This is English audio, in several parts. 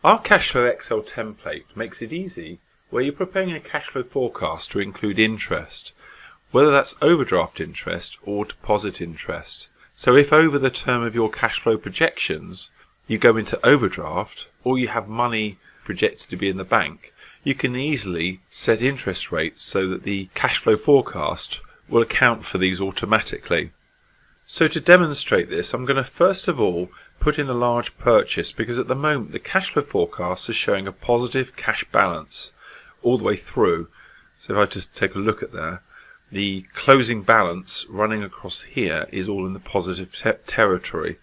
Our cash flow Excel template makes it easy where you're preparing a cash flow forecast to include interest, whether that's overdraft interest or deposit interest. So if over the term of your cash flow projections you go into overdraft or you have money projected to be in the bank, you can easily set interest rates so that the cash flow forecast will account for these automatically. So to demonstrate this, I'm going to first of all put in a large purchase, because at the moment the cash flow forecast is showing a positive cash balance all the way through. So if I just take a look at there, the closing balance running across here is all in the positive territory.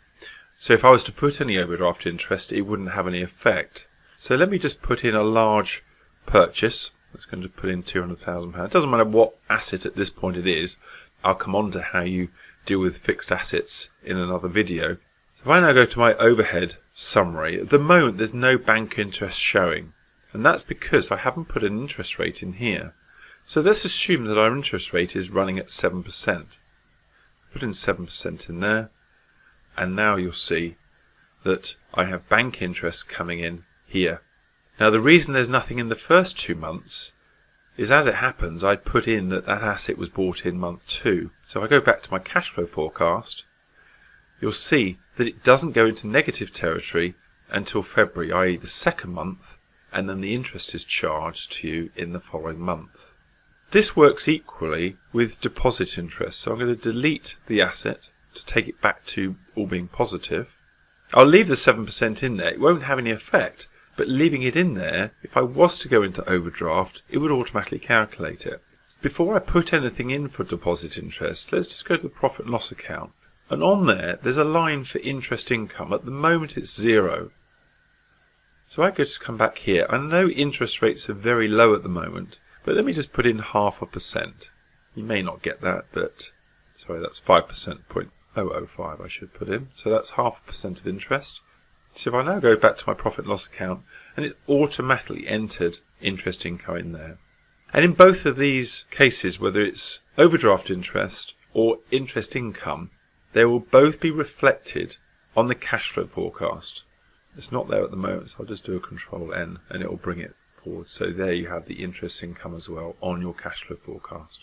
So if I was to put any overdraft interest, it wouldn't have any effect. So let me just put in a large purchase. That's going to put in £200,000. It doesn't matter what asset at this point it is. I'll come on to how you deal with fixed assets in another video. So if I now go to my overhead summary, at the moment there's no bank interest showing, and that's because I haven't put an interest rate in here. So let's assume that our interest rate is running at 7%. Put in 7% in there, and now you'll see that I have bank interest coming in here. Now the reason there's nothing in the first 2 months is, as it happens, I'd put in that asset was bought in month 2. So if I go back to my cash flow forecast, you'll see that it doesn't go into negative territory until February, i.e. the second month, and then the interest is charged to you in the following month. This works equally with deposit interest, so I'm going to delete the asset to take it back to all being positive. I'll leave the 7% in there. It won't have any effect, but leaving it in there, if I was to go into overdraft, it would automatically calculate it. Before I put anything in for deposit interest, let's just go to the profit and loss account. And on there's a line for interest income. At the moment it's 0. So I could just come back here. I know interest rates are very low at the moment, but let me just put in 0.5%. You may not get that, but sorry, that's 5%, 0.005 I should put in. So that's 0.5% of interest. So if I now go back to my profit and loss account, and it automatically entered interest income in there. And in both of these cases, whether it's overdraft interest or interest income, they will both be reflected on the cash flow forecast. It's not there at the moment, so I'll just do a Control N and it will bring it forward. So there you have the interest income as well on your cash flow forecast.